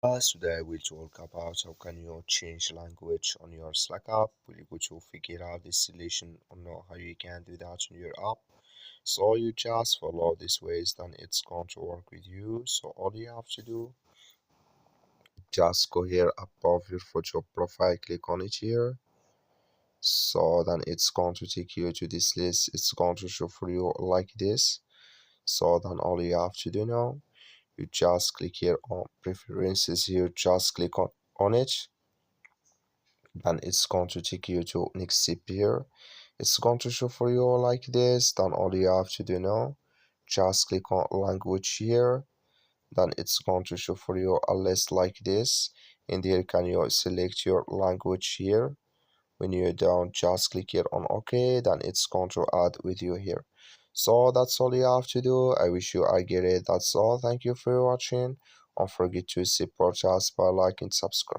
Today we'll talk about how can you change language on your Slack app. We're going to figure out this solution or know how you can do that on your app. So you just follow these ways, then it's going to work with you. So all you have to do, just go here above your photo profile, click on it here. So then it's going to take you to this list. It's going to show for you like this. So then all you have to do now, you just click here on preferences here, just click on it. Then it's going to take you to next step here. It's going to show for you like this. Then all you have to do now, just click on language here. Then it's going to show for you a list like this. And here can you select your language here. When you're done, just click here on OK. Then it's going to add with you here. So that's all you have to do. I wish you I get it. That's all. Thank you for watching. Don't forget to support us by liking and subscribe.